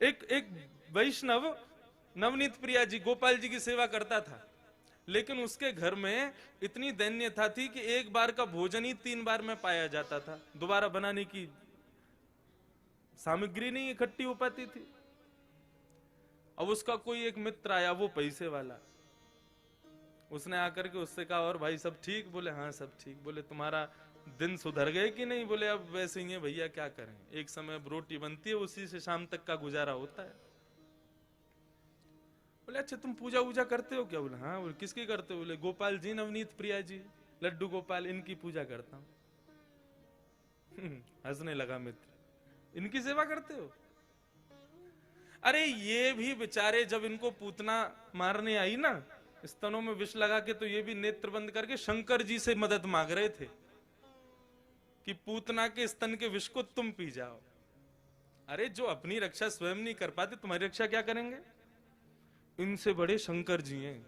एक एक वैष्णव नवनीत प्रिया जी गोपाल जी की सेवा करता था, लेकिन उसके घर में इतनी दैन्यता थी कि एक बार का भोजन ही 3 बार में पाया जाता था, दोबारा बनाने की सामग्री नहीं इकट्ठी हो पाती थी। अब उसका कोई एक मित्र आया, वो पैसे वाला, उसने आकर के उससे कहा और भाई सब ठीक? बोले हाँ सब ठीक। बोले तुम्हारा दिन सुधर गए कि नहीं? बोले अब वैसे ही है भैया, क्या करें, एक समय अब रोटी बनती है, उसी से शाम तक का गुजारा होता है। बोले अच्छा तुम पूजा वूजा करते हो क्या? बोले हाँ। बोले किसकी करते हो? बोले गोपाल जी, नवनीत प्रिया जी, लड्डू गोपाल, इनकी पूजा करता हूं। हंसने लगा मित्र, इनकी सेवा करते हो? अरे ये भी बेचारे जब इनको पूतना मारने आई ना, स्तनों में विष लगा के, तो ये भी नेत्र बंद करके शंकर जी से मदद मांग रहे थे कि पूतना के स्तन के विष को तुम पी जाओ। अरे जो अपनी रक्षा स्वयं नहीं कर पाते, तुम्हारी रक्षा क्या करेंगे? इनसे बड़े शंकर जी हैं,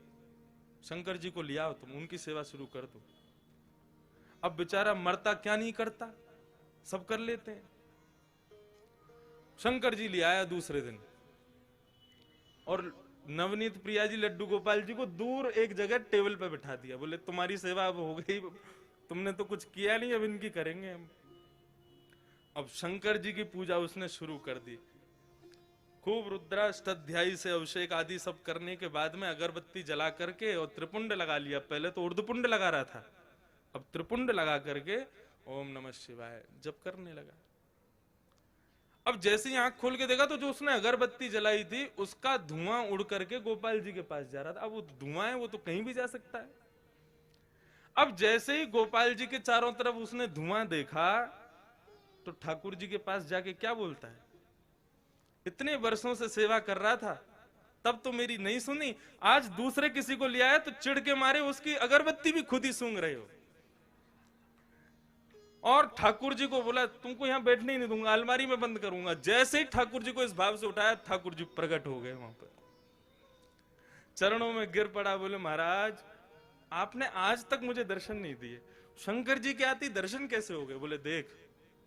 शंकर जी को लिया तुम, उनकी सेवा शुरू कर दो। अब बेचारा मरता क्या नहीं करता, सब कर लेते हैं। शंकर जी ले आया दूसरे दिन, और नवनीत प्रिया जी लड्डू गोपाल जी को दूर एक जगह टेबल पे बिठा दिया। बोले तुम्हारी सेवा अब हो गई, तुमने तो कुछ किया नहीं, अब इनकी करेंगे हम। अब शंकर जी की पूजा उसने शुरू कर दी, खूब रुद्राष्टाध्यायी से अभिषेक आदि सब करने के बाद में अगरबत्ती जला करके और त्रिपुंड लगा लिया। पहले तो उर्दपुंड लगा रहा था, अब त्रिपुंड लगा करके ओम नमः शिवाय जप करने लगा। अब जैसे ही आंख खोल के देखा तो जो उसने अगरबत्ती जलाई थी उसका धुआं उड़ करके गोपाल जी के पास जा रहा था। अब वो धुआं है, वो तो कहीं भी जा सकता है। अब जैसे ही गोपाल जी के चारों तरफ उसने धुआं देखा तो ठाकुर जी के पास जाके क्या बोलता है, इतने वर्षों से सेवा कर रहा था, तब तो मेरी नहीं सुनी, आज दूसरे किसी को ले आया तो चिढ़ के मारे उसकी अगरबत्ती भी खुद ही सूंघ रहे हो। और ठाकुर जी को बोला तुमको यहां बैठने ही नहीं दूंगा, अलमारी में बंद करूंगा। जैसे ही ठाकुर जी को इस भाव से उठाया, ठाकुर जी प्रकट हो गए वहां पर, चरणों में गिर पड़ा। बोले महाराज आपने आज तक मुझे दर्शन नहीं दिए, शंकर जी के आती दर्शन कैसे हो गए? बोले देख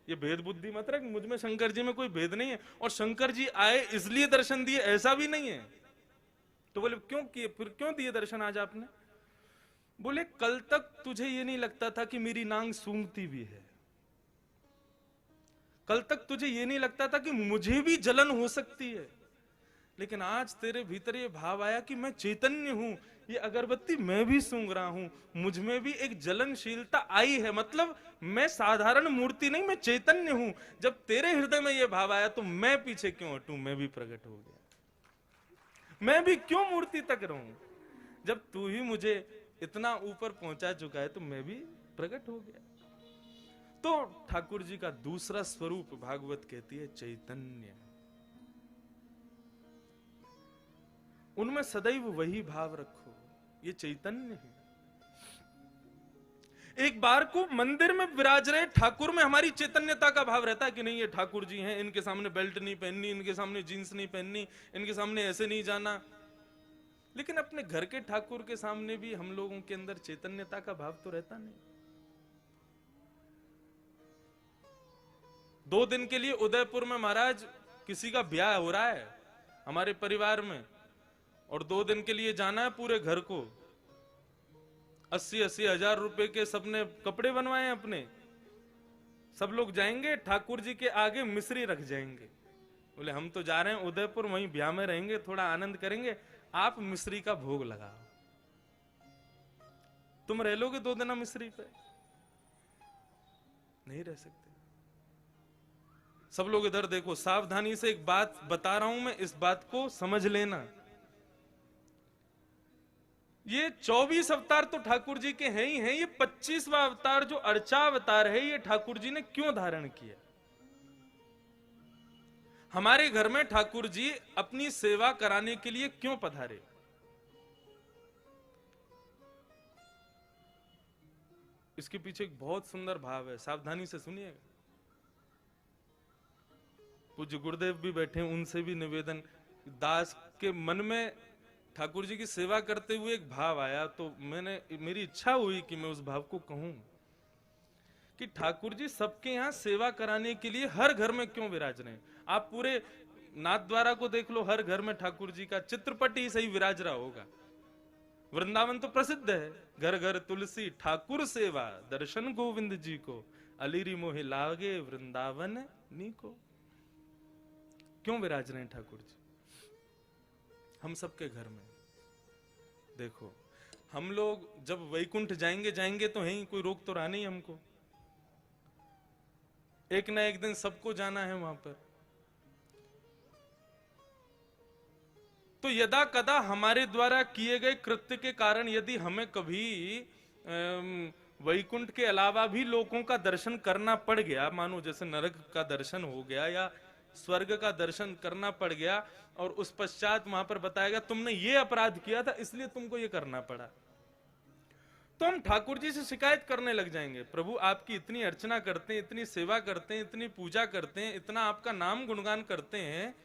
ये भेद बुद्धि मत रख, मुझ में शंकर जी में कोई भेद नहीं है, और शंकर जी आए इसलिए दर्शन दिए ऐसा भी नहीं है। तो बोले क्यों किए, फिर क्यों दिए दर्शन आज आपने? बोले कल तक तुझे ये नहीं लगता था कि मेरी नांग सूंघती भी है, कल तक तुझे ये नहीं लगता था कि मुझे भी जलन हो सकती है, लेकिन आज तेरे भीतर ये भाव आया कि मैं चैतन्य हूं, ये अगरबत्ती मैं भी सूंघ रहा हूं, मुझ में भी एक जलनशीलता आई है, मतलब मैं साधारण मूर्ति नहीं, मैं चैतन्य हूं। जब तेरे हृदय में ये भाव आया तो मैं पीछे क्यों हटूं, मैं भी प्रकट हो गया, मैं भी क्यों मूर्ति तक रहूं? जब तू ही मुझे इतना ऊपर पहुंचा चुका है तो मैं भी प्रकट हो गया। तो ठाकुर जी का दूसरा स्वरूप भागवत कहती है चैतन्य, उनमें सदैव वही भाव रखो, ये चैतन्य है। एक बार को मंदिर में विराज रहे ठाकुर में हमारी चैतन्यता का भाव रहता है कि नहीं ये ठाकुर जी हैं, इनके सामने बेल्ट नहीं पहननी, इनके सामने जींस नहीं पहननी, इनके सामने ऐसे नहीं जाना। लेकिन अपने घर के ठाकुर के सामने भी हम लोगों के अंदर चैतन्यता का भाव तो रहता नहीं। 2 दिन के लिए उदयपुर में महाराज किसी का ब्याह हो रहा है हमारे परिवार में, और 2 दिन के लिए जाना है पूरे घर को। 80-80 हजार रुपए के सबने कपड़े बनवाए अपने, सब लोग जाएंगे ठाकुर जी के आगे मिश्री रख जाएंगे। बोले हम तो जा रहे हैं उदयपुर, वहीं ब्याह में रहेंगे, थोड़ा आनंद करेंगे, आप मिश्री का भोग लगाओ। तुम रह लोगे 2 दिन मिश्री पे? नहीं रह सकते। सब लोग इधर देखो, सावधानी से एक बात बता रहा हूं मैं, इस बात को समझ लेना। ये 24 अवतार तो ठाकुर जी के हैं ही हैं, ये 25वां अवतार जो अर्चा अवतार है, ये ठाकुर जी ने क्यों धारण किया? हमारे घर में ठाकुर जी अपनी सेवा कराने के लिए क्यों पधारे? इसके पीछे एक बहुत सुंदर भाव है, सावधानी से सुनिएगा। पूज्य गुरुदेव भी बैठे, उनसे भी निवेदन, दास के मन में ठाकुर जी की सेवा करते हुए एक भाव आया, तो मेरी इच्छा हुई कि मैं उस भाव को कहूं कि ठाकुर जी सबके यहां सेवा कराने के लिए हर घर में क्यों विराज रहे हैं। आप पूरे नाथ द्वारा को देख लो, हर घर में ठाकुर जी का चित्रपट ही सही विराज रहा होगा। वृंदावन तो प्रसिद्ध है, घर घर तुलसी ठाकुर सेवा, दर्शन गोविंद जी को, अलीरी मोहे लागे वृंदावन नी को। क्यों विराज रहे हैं ठाकुर जी हम सबके घर में? देखो, हम लोग जब वैकुंठ जाएंगे तो है, कोई रोक तो रहा नहीं हमको। एक ना एक दिन सबको जाना है वहां पर। तो यदा कदा हमारे द्वारा किए गए कृत्य के कारण यदि हमें कभी वैकुंठ के अलावा भी लोगों का दर्शन करना पड़ गया, मानो जैसे नरक का दर्शन हो गया या स्वर्ग का दर्शन करना पड़ गया, और उस पश्चात वहां पर बताया गया तुमने ये अपराध किया था इसलिए तुमको ये करना पड़ा, तो हम ठाकुर जी से शिकायत करने लग जाएंगे, प्रभु आपकी इतनी अर्चना करते हैं, इतनी सेवा करते हैं, इतनी पूजा करते हैं, इतना आपका नाम गुणगान करते हैं,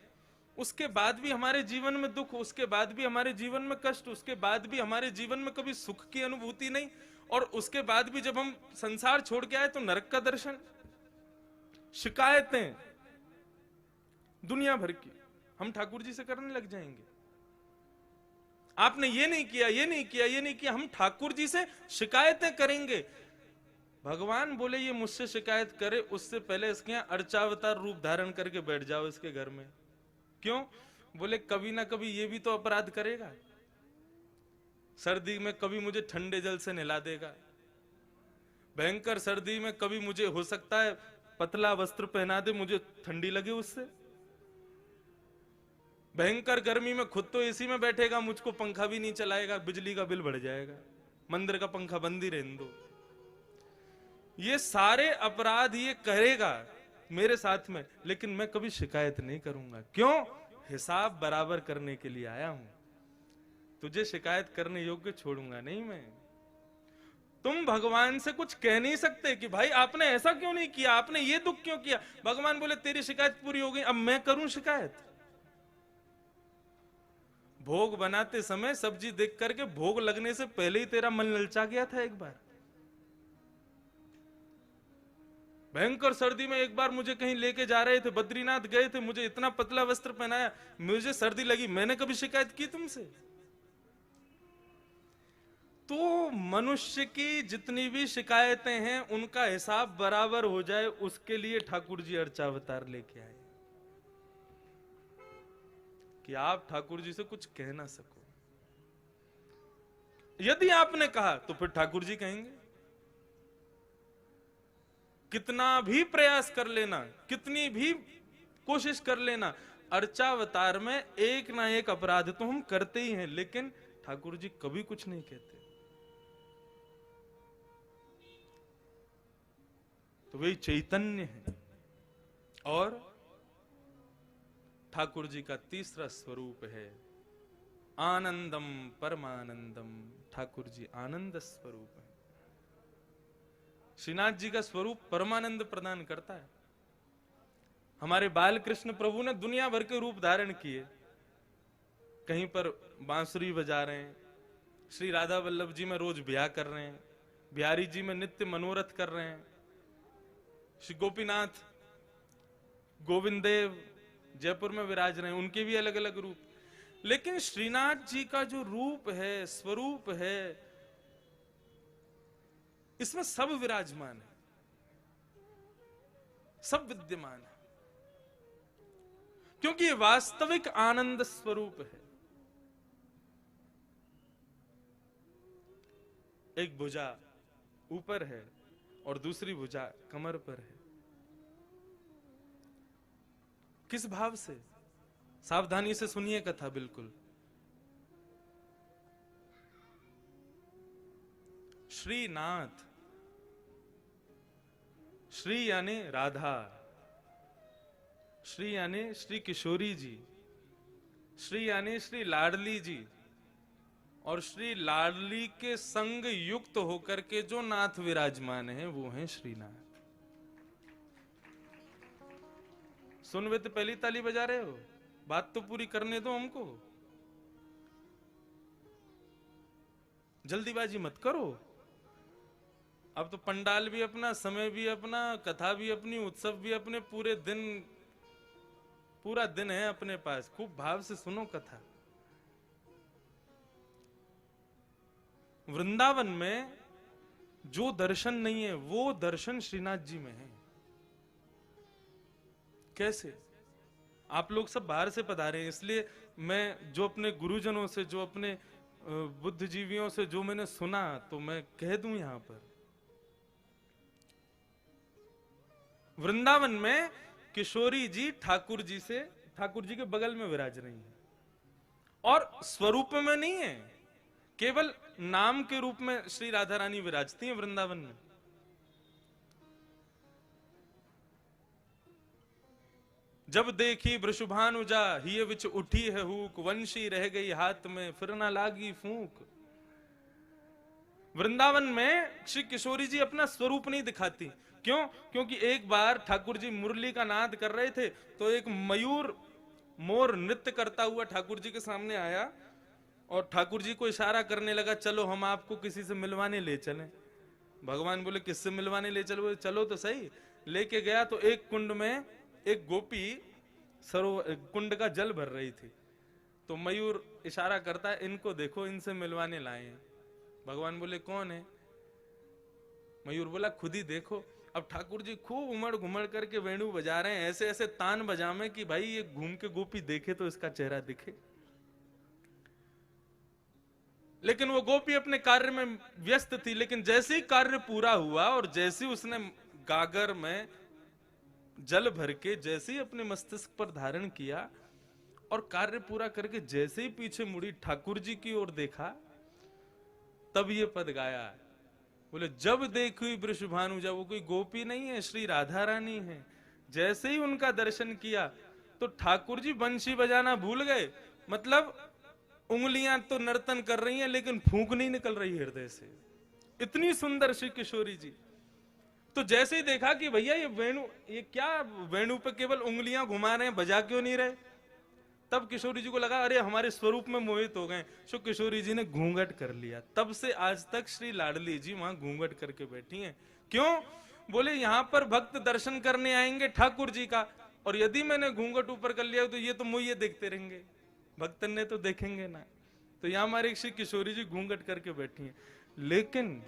उसके बाद भी हमारे जीवन में दुख, उसके बाद भी हमारे जीवन में कष्ट, उसके बाद भी हमारे जीवन में कभी सुख की अनुभूति नहीं, और उसके बाद भी जब हम संसार छोड़ के आए तो नरक का दर्शन। शिकायतें दुनिया भर की हम ठाकुर जी से करने लग जाएंगे। आपने ये नहीं किया, ये नहीं किया, ये नहीं किया, हम ठाकुर जी से शिकायतें करेंगे। भगवान बोले ये मुझसे शिकायत करे उससे पहले इसके यहां अर्चावतार रूप धारण करके बैठ जाओ इसके घर में। क्यों? बोले कभी ना कभी ये भी तो अपराध करेगा, सर्दी में कभी मुझे ठंडे जल से नहला देगा, भयंकर सर्दी में कभी मुझे हो सकता है पतला वस्त्र पहना दे, मुझे ठंडी लगे उससे, भयंकर गर्मी में खुद तो एसी में बैठेगा, मुझको पंखा भी नहीं चलाएगा, बिजली का बिल बढ़ जाएगा, मंदिर का पंखा बंद ही रहने दो। ये सारे अपराध ये करेगा मेरे साथ में, लेकिन मैं कभी शिकायत नहीं करूंगा। क्यों? हिसाब बराबर करने के लिए आया हूं, तुझे शिकायत करने योग्य छोड़ूंगा नहीं मैं। तुम भगवान से कुछ कह नहीं सकते कि भाई आपने ऐसा क्यों नहीं किया, आपने ये दुख क्यों किया। भगवान बोले तेरी शिकायत पूरी हो गई, अब मैं करूं शिकायत? भोग बनाते समय सब्जी देख करके भोग लगने से पहले ही तेरा मन ललचा गया था। एक बार भयंकर सर्दी में एक बार मुझे कहीं लेके जा रहे थे, बद्रीनाथ गए थे, मुझे इतना पतला वस्त्र पहनाया, मुझे सर्दी लगी, मैंने कभी शिकायत की तुमसे? तो मनुष्य की जितनी भी शिकायतें हैं उनका हिसाब बराबर हो जाए, उसके लिए ठाकुर जी अर्चावतार लेके आए कि आप ठाकुर जी से कुछ कह ना सको। यदि आपने कहा तो फिर ठाकुर जी कहेंगे। कितना भी प्रयास कर लेना, कितनी भी कोशिश कर लेना, अर्चावतार में एक ना एक अपराध तो हम करते ही हैं, लेकिन ठाकुर जी कभी कुछ नहीं कहते। तो वही चैतन्य है। और ठाकुर जी का तीसरा स्वरूप है आनंदम परमानंदम। ठाकुर जी आनंद स्वरूप है। श्रीनाथ जी का स्वरूप परमानंद प्रदान करता है। हमारे बाल कृष्ण प्रभु ने दुनिया भर के रूप धारण किए, कहीं पर बांसुरी बजा रहे हैं, श्री राधा वल्लभ जी में रोज ब्याह कर रहे हैं, बिहारी जी में नित्य मनोरथ कर रहे हैं, श्री गोपीनाथ गोविंद देव जयपुर में विराज रहे हैं, उनके भी अलग अलग रूप। लेकिन श्रीनाथ जी का जो रूप है, स्वरूप है, इसमें सब विराजमान है, सब विद्यमान है, क्योंकि ये वास्तविक आनंद स्वरूप है। एक भुजा ऊपर है और दूसरी भुजा कमर पर है। किस भाव से? सावधानी से सुनिए कथा बिल्कुल। श्रीनाथ, श्री यानी राधा, श्री यानी श्री किशोरी जी, श्री यानी श्री लाडली जी, और श्री लाडली के संग युक्त होकर के जो नाथ विराजमान है वो है श्रीनाथ। सुन वे तो पहली ताली बजा रहे हो, बात तो पूरी करने दो हमको, जल्दीबाजी मत करो। अब तो पंडाल भी अपना, समय भी अपना, कथा भी अपनी, उत्सव भी अपने, पूरे दिन पूरा दिन है अपने पास, खूब भाव से सुनो कथा। वृंदावन में जो दर्शन नहीं है वो दर्शन श्रीनाथ जी में है। कैसे? आप लोग सब बाहर से पधारे हैं, इसलिए मैं जो अपने गुरुजनों से, जो अपने बुद्धिजीवियों से जो मैंने सुना, तो मैं कह दूं यहां पर। वृंदावन में किशोरी जी ठाकुर जी के बगल में विराज रही हैं, और स्वरूप में नहीं है, केवल नाम के रूप में श्री राधा रानी विराजती हैं वृंदावन में। जब देखी वृषभानुजा हिय विच उठी है हुक, वंशी रह गई हाथ में फिर ना लागी फूंक। वृंदावन में श्री किशोरी जी अपना स्वरूप नहीं दिखाती। क्यों? क्योंकि एक बार ठाकुर जी मुरली का नाद कर रहे थे, तो एक मयूर मोर नृत्य करता हुआ ठाकुर जी के सामने आया और ठाकुर जी को इशारा करने लगा, चलो हम आपको किसी से मिलवाने ले चलें। भगवान बोले किससे मिलवाने ले चलो? चलो तो सही। लेके गया तो एक कुंड में एक गोपी सरोवर कुंड का जल भर रही थी, तो मयूर इशारा करता है, इनको देखो, इनसे मिलवाने लाए हैं। भगवान बोले कौन है? मयूर बोला खुद ही देखो। अब ठाकुर जी खूब उमड़ घुमड़ करके वेणु बजा रहे हैं, ऐसे ऐसे तान बजामे कि भाई ये घूम के गोपी देखे तो इसका चेहरा दिखे। लेकिन वो गोपी अपने कार्य में व्यस्त थी। लेकिन जैसे ही कार्य पूरा हुआ और जैसे ही उसने गागर में जल भर के जैसे ही अपने मस्तिष्क पर धारण किया और कार्य पूरा करके जैसे ही पीछे मुड़ी ठाकुर जी की ओर देखा, तब ये पद गाया। बोले जब देखी वृषभानुजा, वो कोई गोपी नहीं है, श्री राधा रानी है। जैसे ही उनका दर्शन किया तो ठाकुर जी बंशी बजाना भूल गए। मतलब उंगलियां तो नर्तन कर रही हैं लेकिन फूंक नहीं निकल रही हृदय से, इतनी सुंदर श्री किशोरी जी। तो जैसे ही देखा कि भैया ये वेणु, ये क्या वेणु पे केवल उंगलियां घुमा रहे हैं, बजा क्यों नहीं रहे, तब किशोरी जी को लगा अरे हमारे स्वरूप में मोहित हो गए। सो किशोरी जी ने घूंघट कर लिया। तब से आज तक श्री लाडली जी वहां घूंघट करके बैठी हैं। क्यों? बोले यहां पर भक्त दर्शन करने आएंगे ठाकुर जी का, और यदि मैंने घूंघट ऊपर कर लिया तो ये तो मुझे देखते रहेंगे, भक्तन ने तो देखेंगे ना। तो यहां हमारी श्री किशोरी जी घूंघट करके बैठी हैं। लेकिन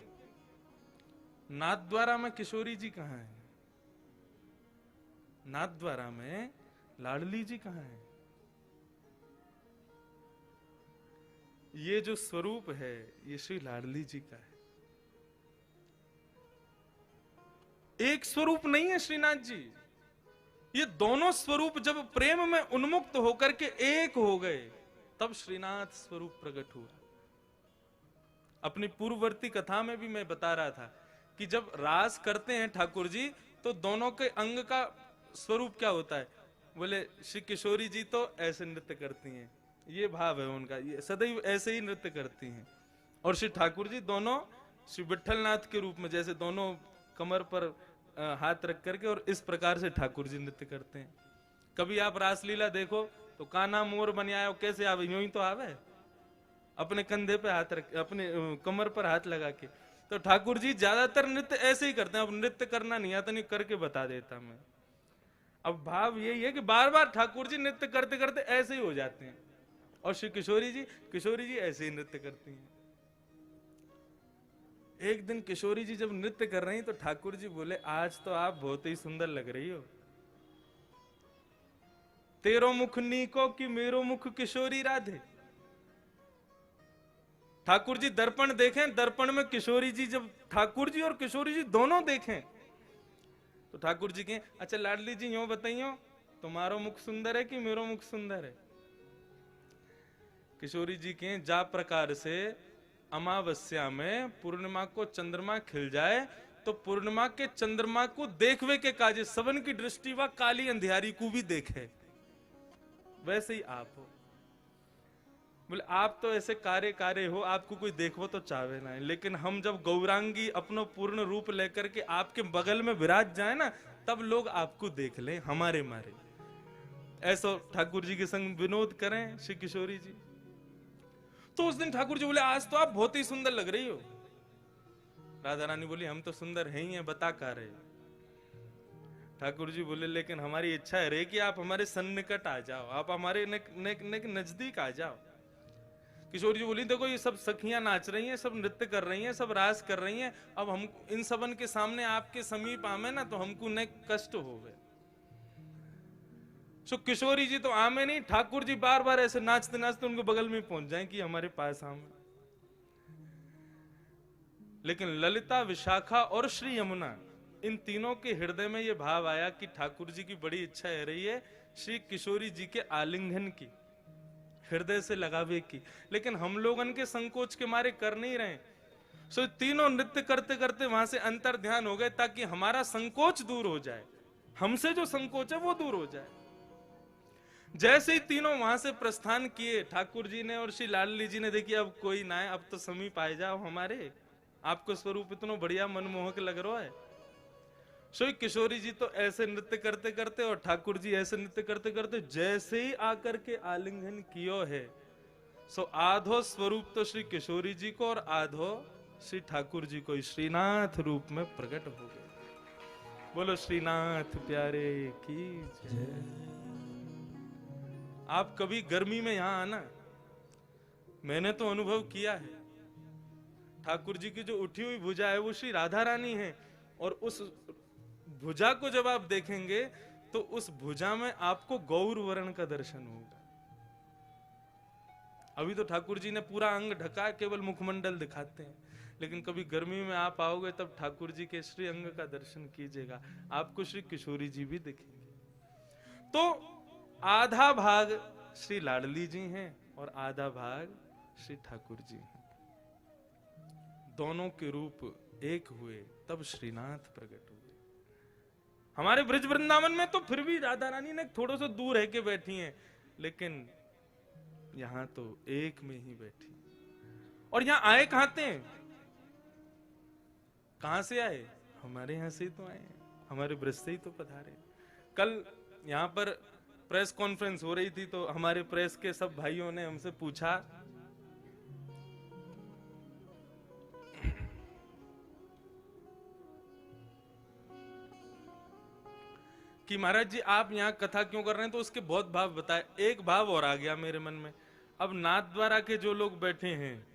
नाथद्वारा में किशोरी जी कहां है? नाथद्वारा में लाडली जी कहां है? ये जो स्वरूप है ये श्री लाडली जी का है। एक स्वरूप नहीं है श्रीनाथ जी। ये दोनों स्वरूप जब प्रेम में उन्मुक्त होकर के एक हो गए, तब श्रीनाथ स्वरूप प्रकट हुआ। अपनी पूर्ववर्ती कथा में भी मैं बता रहा था कि जब रास करते हैं ठाकुर जी, तो दोनों के अंग का स्वरूप क्या होता है? बोले श्री किशोरी जी तो ऐसे नृत्य करती हैं, ये भाव है उनका, ये सदैव ऐसे ही नृत्य करती हैं। और श्री ठाकुर जी दोनों श्री विठलनाथ के रूप में, जैसे दोनों कमर पर हाथ रख करके और इस प्रकार से ठाकुर जी नृत्य करते हैं। कभी आप रासलीला देखो तो कान्हा मोर बन आयो, कैसे आवे? यूं ही तो आवे, अपने कंधे पे हाथ रख, अपने कमर पर हाथ लगा के। तो ठाकुर जी ज्यादातर नृत्य ऐसे ही करते हैं। अब नृत्य करना नहीं आता, नहीं करके बता देता मैं। अब भाव यही है कि बार बार ठाकुर जी नृत्य करते करते ऐसे ही हो जाते हैं, और श्री किशोरी जी ऐसे ही नृत्य करती हैं। एक दिन किशोरी जी जब नृत्य कर रही तो ठाकुर जी बोले आज तो आप बहुत ही सुंदर लग रही हो, तेरो मुख नीको कि मेरो मुख किशोरी राधे। ठाकुर जी दर्पण देखें, दर्पण में किशोरी जी, जब ठाकुर जी और किशोरी जी दोनों देखें तो ठाकुर जी कहें अच्छा लाडली जी यूं बताइयो, तुम्हारो मुख सुंदर है कि मेरो मुख सुंदर है? किशोरी जी कहें जा प्रकार से अमावस्या में पूर्णिमा को चंद्रमा खिल जाए तो पूर्णिमा के चंद्रमा को देखवे के काजे सबन की दृष्टि व काली अंधियारी को भी देखे, वैसे ही आप हो। बोले आप तो ऐसे कार्य हो, आपको कोई देखो तो चाहे ना। लेकिन हम जब गौरांगी अपनो पूर्ण रूप लेकर के आपके बगल में विराज जाए ना, तब लोग आपको देख लें हमारे मारे। ऐसा ठाकुर जी के संग विनोद करें श्री किशोरी जी। तो उस दिन ठाकुर जी बोले आज तो आप बहुत ही सुंदर लग रही हो। राधा रानी बोली हम तो सुंदर हैं ही हैं, बता का रहे। ठाकुर जी बोले लेकिन हमारी इच्छा है रे कि आप हमारे सन्निकट आ जाओ, आप हमारे नजदीक आ जाओ। किशोरी जी बोली देखो ये सब सखियां नाच रही हैं, सब नृत्य कर रही हैं, सब रास कर रही हैं, अब हम इन सबन के सामने आपके समीप आमे ना तो हमको न कष्ट हो गए। सो किशोरी जी तो आमे नहीं, ठाकुर जी बार बार ऐसे नाचते नाचते उनके बगल में पहुंच जाएं कि हमारे पास आमे। लेकिन ललिता, विशाखा और श्री यमुना, इन तीनों के हृदय में यह भाव आया कि ठाकुर जी की बड़ी इच्छा है रही है श्री किशोरी जी के आलिंगन की, हृदय से लगावे की, लेकिन हम लोग उनके संकोच के मारे कर नहीं रहे। सो तीनों नृत्य करते करते वहां से अंतर ध्यान हो गए ताकि हमारा संकोच दूर हो जाए, हमसे जो संकोच है वो दूर हो जाए। जैसे ही तीनों वहां से प्रस्थान किए, ठाकुर जी ने और श्री लाडली जी ने देखी अब कोई ना है, अब तो समीप आ जाओ हमारे, आपको स्वरूप इतना बढ़िया मनमोहक लग रहा है। सो किशोरी जी तो ऐसे नृत्य करते करते और ठाकुर जी ऐसे नृत्य करते करते जैसे ही आकर के आलिंगन कियो है, सो आधो स्वरूप तो श्री किशोरी जी को और आधो श्री ठाकुर जी को श्रीनाथ रूप में प्रकट हो गए। बोलो श्रीनाथ प्यारे की जय। आप कभी गर्मी में यहां आना, मैंने तो अनुभव किया है, ठाकुर जी की जो उठी हुई भुजा है वो श्री राधा रानी है, और उस भुजा को जब आप देखेंगे तो उस भुजा में आपको गौर वर्ण का दर्शन होगा। अभी तो ठाकुर जी ने पूरा अंग ढका, केवल मुखमंडल दिखाते हैं, लेकिन कभी गर्मी में आप आओगे तब ठाकुर जी के श्री अंग का दर्शन कीजिएगा, आपको श्री किशोरी जी भी दिखेंगे। तो आधा भाग श्री लाडली जी हैं और आधा भाग श्री ठाकुर जी हैं, दोनों के रूप एक हुए तब श्रीनाथ प्रकट हुए। हमारे ब्रज वृंदावन में तो फिर भी राधा रानी ने थोड़ा सा दूर रह के बैठी हैं, लेकिन यहां तो एक में ही बैठी। और यहां आए कहां थे, कहां से आए, हमारे यहां से ही तो आए, हमारे ब्रज से ही तो पधारे। कल यहां पर प्रेस कॉन्फ्रेंस हो रही थी तो हमारे प्रेस के सब भाइयों ने हमसे पूछा कि महाराज जी आप यहाँ कथा क्यों कर रहे हैं, तो उसके बहुत भाव बताए। एक भाव और आ गया मेरे मन में, अब नाथ द्वारा के जो लोग बैठे हैं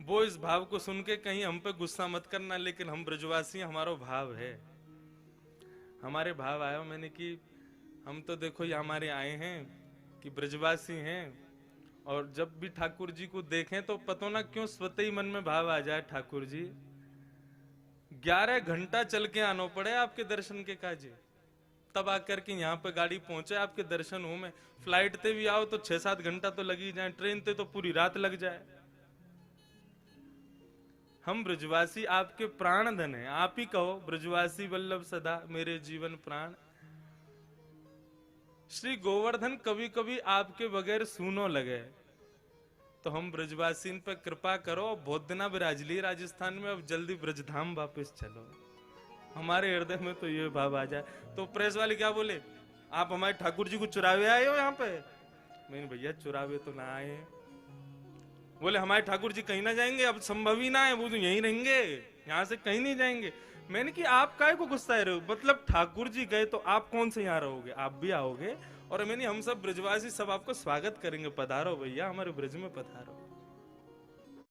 वो इस भाव को सुन के कहीं हम पे गुस्सा मत करना, लेकिन हम ब्रजवासी हमारा भाव है, हमारे भाव आया। मैंने कि हम तो देखो ये हमारे आए हैं कि ब्रजवासी हैं, और जब भी ठाकुर जी को देखें तो पता ना क्यों स्वतः ही मन में भाव आ जाए, ठाकुर जी 11 घंटा चल के आना पड़े आपके दर्शन के काजे, तब आकर के यहाँ पे गाड़ी पहुंचे आपके दर्शन हो में। फ्लाइट ते भी आओ तो 6-7 घंटा तो लग ही जाए, ट्रेन ते तो पूरी रात लग जाए। हम ब्रजवासी आपके प्राण धन है, आप ही कहो ब्रजवासी वल्लभ सदा मेरे जीवन प्राण। श्री गोवर्धन कभी कभी आपके बगैर सूनो लगे, तो हम ब्रजवासी पे कृपा करो, बहुत दिना विराज ली राजस्थान में, अब जल्दी ब्रजधाम वापस चलो। हमारे हृदय में तो ये भाव आ जाए। तो प्रेस वाले क्या बोले, आप हमारे ठाकुर जी को चुरावे आए हो यहाँ पे? मैंने भैया चुरावे तो ना आए। बोले हमारे ठाकुर जी कहीं ना जाएंगे, अब संभव ही ना है, वो तो यहीं रहेंगे, यहाँ से कहीं नहीं जाएंगे। मैंने कि आप काहे को गुस्सा रहे हो, मतलब ठाकुर जी गए तो आप कौन से यहाँ रहोगे, आप भी आओगे, और मैंने हम सब ब्रजवासी सब आपको स्वागत करेंगे, पधारो भैया हमारे ब्रज में पधारो।